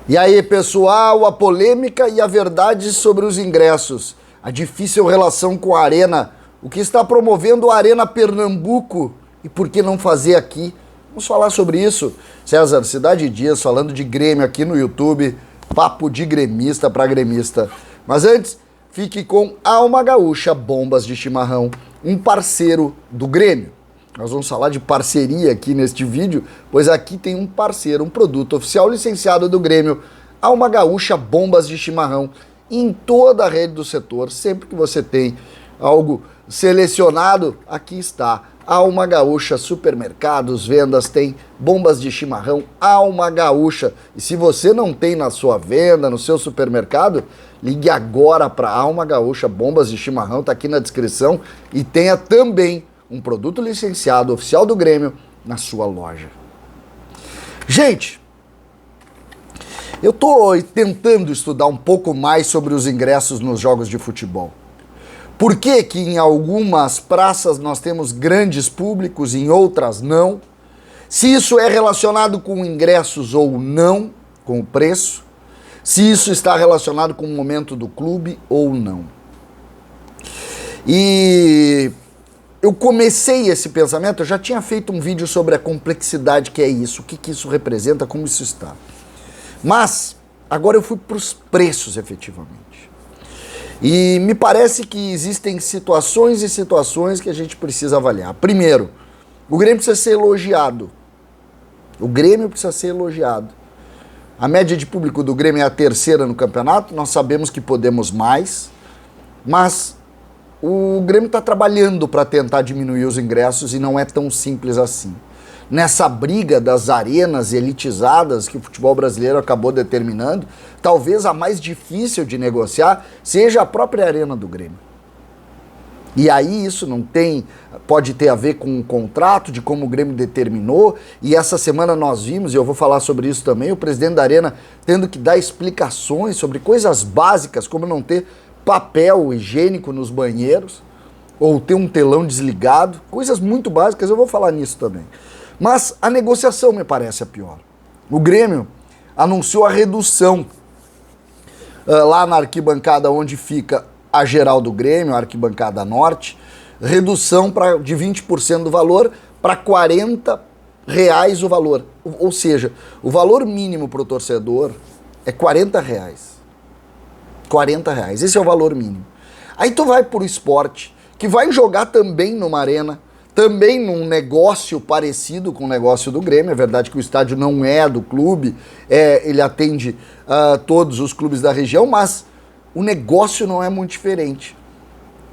E aí, pessoal, a polêmica e a verdade sobre os ingressos, a difícil relação com a Arena, o que está promovendo a Arena Pernambuco e por que não fazer aqui? Vamos falar sobre isso. César, Cidade Dias falando de Grêmio aqui no YouTube, papo de gremista para gremista. Mas antes, fique com Alma Gaúcha Bombas de Chimarrão, um parceiro do Grêmio. Nós vamos falar de parceria aqui neste vídeo, pois aqui tem um parceiro, um produto oficial licenciado do Grêmio, Alma Gaúcha Bombas de Chimarrão, em toda a rede do setor. Sempre que você tem algo selecionado, aqui está. Alma Gaúcha, supermercados, vendas, tem bombas de chimarrão, Alma Gaúcha. E se você não tem na sua venda, no seu supermercado, ligue agora para Alma Gaúcha Bombas de Chimarrão, tá aqui na descrição, e tenha também um produto licenciado oficial do Grêmio na sua loja. Gente, eu tô tentando estudar um pouco mais sobre os ingressos nos jogos de futebol. Por que que em algumas praças nós temos grandes públicos, em outras não? Se isso é relacionado com ingressos ou não, com o preço? Se isso está relacionado com o momento do clube ou não? E eu comecei esse pensamento, eu já tinha feito um vídeo sobre a complexidade que é isso, o que que isso representa, como isso está. Mas agora eu fui para os preços efetivamente. E me parece que existem situações e situações que a gente precisa avaliar. Primeiro, o Grêmio precisa ser elogiado. O Grêmio precisa ser elogiado. A média de público do Grêmio é a terceira no campeonato, nós sabemos que podemos mais, mas o Grêmio está trabalhando para tentar diminuir os ingressos e não é tão simples assim. Nessa briga das arenas elitizadas que o futebol brasileiro acabou determinando, talvez a mais difícil de negociar seja a própria arena do Grêmio. E aí isso não tem, pode ter a ver com o contrato, de como o Grêmio determinou, e essa semana nós vimos, e eu vou falar sobre isso também, o presidente da arena tendo que dar explicações sobre coisas básicas, como não ter papel higiênico nos banheiros, ou ter um telão desligado, coisas muito básicas, eu vou falar nisso também. Mas a negociação me parece a pior. O Grêmio anunciou a redução lá na arquibancada onde fica a geral do Grêmio, a arquibancada norte, redução de 20% do valor para R$40 o valor. Ou seja, o valor mínimo para o torcedor é R$40. R$40, esse é o valor mínimo. Aí tu vai pro esporte, que vai jogar também numa arena, também num negócio parecido com o negócio do Grêmio. É verdade que o estádio não é do clube, ele atende todos os clubes da região, mas o negócio não é muito diferente.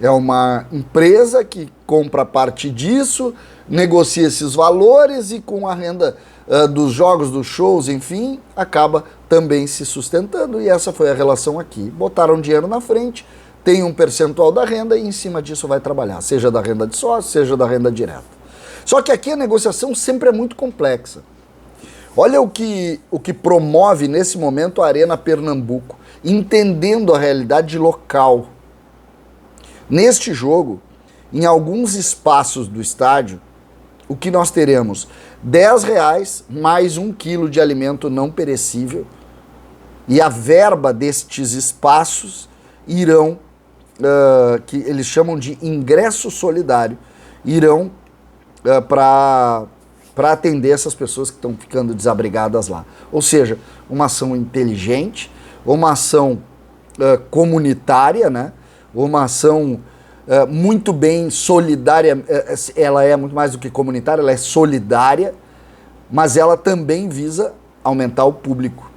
É uma empresa que compra parte disso, negocia esses valores e com a renda dos jogos, dos shows, enfim, acaba também se sustentando, e essa foi a relação aqui. Botaram dinheiro na frente, tem um percentual da renda e em cima disso vai trabalhar, seja da renda de sócio, seja da renda direta. Só que aqui a negociação sempre é muito complexa. Olha o que promove nesse momento a Arena Pernambuco, entendendo a realidade local. Neste jogo, em alguns espaços do estádio, o que nós teremos? R$10 mais 1 quilo de alimento não perecível, e a verba destes espaços irão, que eles chamam de ingresso solidário, irão para atender essas pessoas que estão ficando desabrigadas lá. Ou seja, uma ação inteligente, uma ação comunitária, né? Uma ação muito bem solidária, ela é muito mais do que comunitária, ela é solidária, mas ela também visa aumentar o público.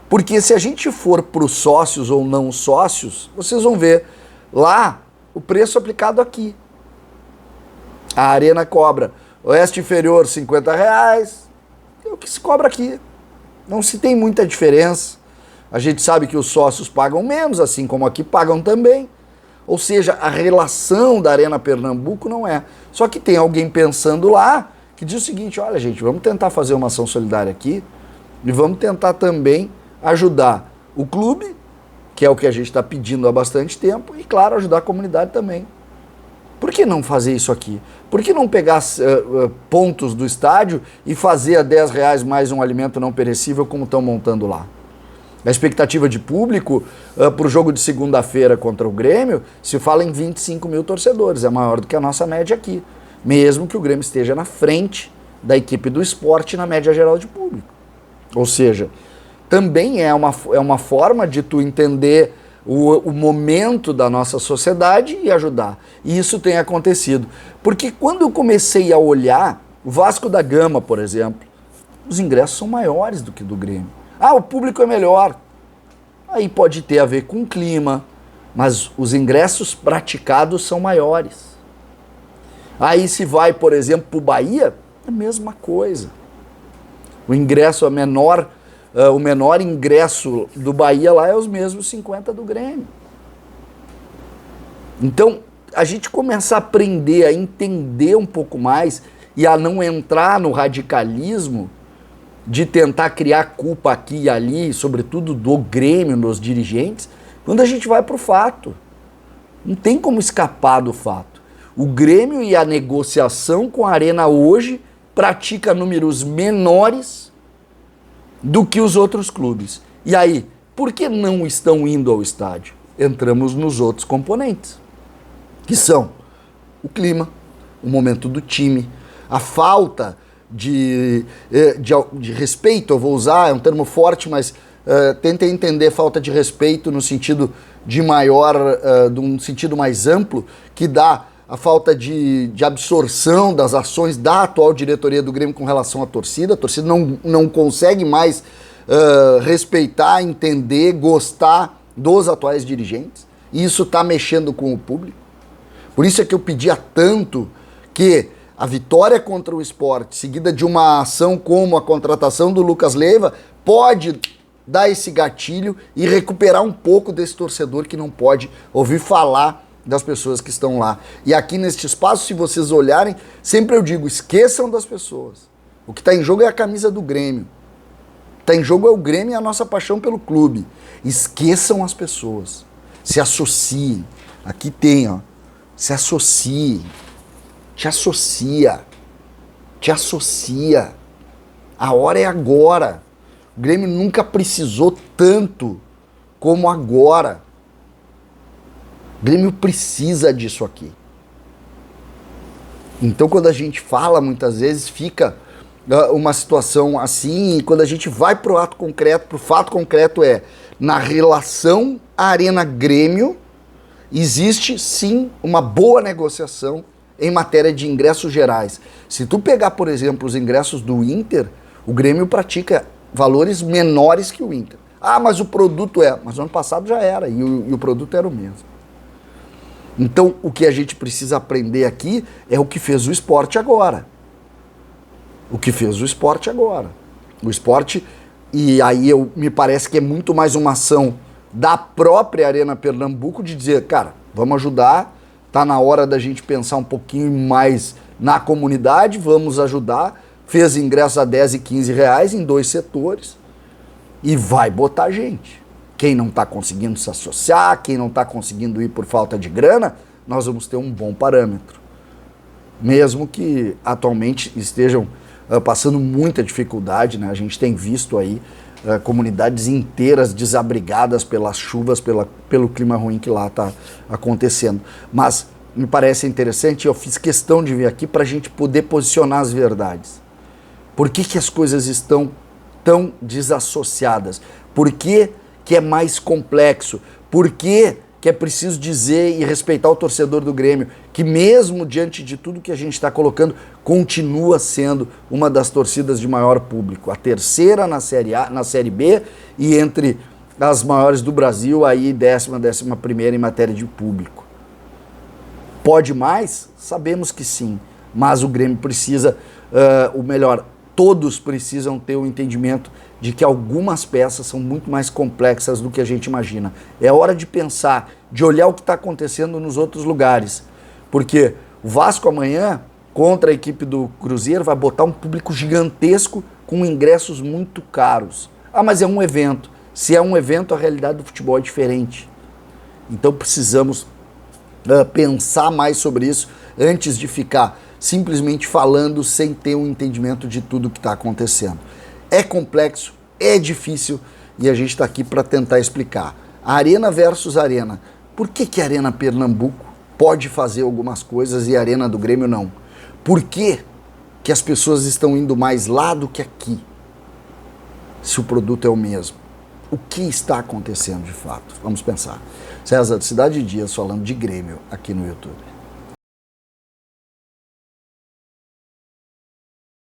Porque se a gente for para os sócios ou não sócios, vocês vão ver lá o preço aplicado aqui. A Arena cobra Oeste Inferior R$50, é o que se cobra aqui. Não se tem muita diferença. A gente sabe que os sócios pagam menos, assim como aqui pagam também. Ou seja, a relação da Arena Pernambuco não é. Só que tem alguém pensando lá que diz o seguinte: olha, gente, vamos tentar fazer uma ação solidária aqui e vamos tentar também ajudar o clube, que é o que a gente está pedindo há bastante tempo, e, claro, ajudar a comunidade também. Por que não fazer isso aqui? Por que não pegar pontos do estádio e fazer a R$10 mais um alimento não perecível como estão montando lá? A expectativa de público para o jogo de segunda-feira contra o Grêmio se fala em 25 mil torcedores, é maior do que a nossa média aqui, mesmo que o Grêmio esteja na frente da equipe do Sport na média geral de público. Ou seja, também é uma forma de tu entender o momento da nossa sociedade e ajudar. E isso tem acontecido. Porque quando eu comecei a olhar, o Vasco da Gama, por exemplo, os ingressos são maiores do que do Grêmio. Ah, o público é melhor. Aí pode ter a ver com o clima, mas os ingressos praticados são maiores. Aí se vai, por exemplo, para o Bahia, é a mesma coisa. O ingresso o menor ingresso do Bahia lá é os mesmos 50 do Grêmio. Então, a gente começa a aprender, a entender um pouco mais e a não entrar no radicalismo de tentar criar culpa aqui e ali, sobretudo do Grêmio, nos dirigentes, quando a gente vai para o fato. Não tem como escapar do fato. O Grêmio e a negociação com a Arena hoje pratica números menores do que os outros clubes. E aí, por que não estão indo ao estádio? Entramos nos outros componentes, que são o clima, o momento do time, a falta de respeito, eu vou usar, é um termo forte, mas tentem entender falta de respeito no sentido de um sentido mais amplo, que dá a falta de absorção das ações da atual diretoria do Grêmio com relação à torcida. A torcida não consegue mais respeitar, entender, gostar dos atuais dirigentes. E isso está mexendo com o público. Por isso é que eu pedia tanto que a vitória contra o Sport, seguida de uma ação como a contratação do Lucas Leiva, pode dar esse gatilho e recuperar um pouco desse torcedor que não pode ouvir falar das pessoas que estão lá. E aqui neste espaço, se vocês olharem, sempre eu digo, esqueçam das pessoas. O que está em jogo é a camisa do Grêmio. O que está em jogo é o Grêmio e a nossa paixão pelo clube. Esqueçam as pessoas. Se associem. Aqui tem, ó. Se associe. Te associa. Te associa. A hora é agora. O Grêmio nunca precisou tanto como agora. O Grêmio precisa disso aqui. Então, quando a gente fala, muitas vezes fica uma situação assim, e quando a gente vai para o ato concreto, para o fato concreto na relação Arena-Grêmio, existe sim uma boa negociação em matéria de ingressos gerais. Se tu pegar, por exemplo, os ingressos do Inter, o Grêmio pratica valores menores que o Inter. Ah, mas o produto mas ano passado já era, e o produto era o mesmo. Então, o que a gente precisa aprender aqui é o que fez o Sport agora. O que fez o Sport agora. O Sport, e aí me parece que é muito mais uma ação da própria Arena Pernambuco de dizer, cara, vamos ajudar, tá na hora da gente pensar um pouquinho mais na comunidade, vamos ajudar. Fez ingresso a 10 e 15 reais em 2 setores e vai botar gente. Quem não está conseguindo se associar, quem não está conseguindo ir por falta de grana, nós vamos ter um bom parâmetro. Mesmo que atualmente estejam passando muita dificuldade, né? A gente tem visto aí comunidades inteiras desabrigadas pelas chuvas, pelo clima ruim que lá está acontecendo. Mas me parece interessante, eu fiz questão de vir aqui para a gente poder posicionar as verdades. Por que as coisas estão tão desassociadas? Por que é mais complexo? Por que é preciso dizer e respeitar o torcedor do Grêmio, que mesmo diante de tudo que a gente está colocando, continua sendo uma das torcidas de maior público, a terceira na Série A, na Série B, e entre as maiores do Brasil, aí 11ª em matéria de público. Pode mais? Sabemos que sim, mas o Grêmio precisa, todos precisam ter o entendimento de que algumas peças são muito mais complexas do que a gente imagina. É hora de pensar, de olhar o que está acontecendo nos outros lugares. Porque o Vasco amanhã, contra a equipe do Cruzeiro, vai botar um público gigantesco com ingressos muito caros. Ah, mas é um evento. Se é um evento, a realidade do futebol é diferente. Então precisamos pensar mais sobre isso antes de ficar simplesmente falando sem ter um entendimento de tudo que está acontecendo. É complexo, é difícil e a gente está aqui para tentar explicar. Arena versus Arena. Por que a Arena Pernambuco pode fazer algumas coisas e a Arena do Grêmio não? Por que as pessoas estão indo mais lá do que aqui? Se o produto é o mesmo. O que está acontecendo de fato? Vamos pensar. César, Cidade Dias falando de Grêmio aqui no YouTube.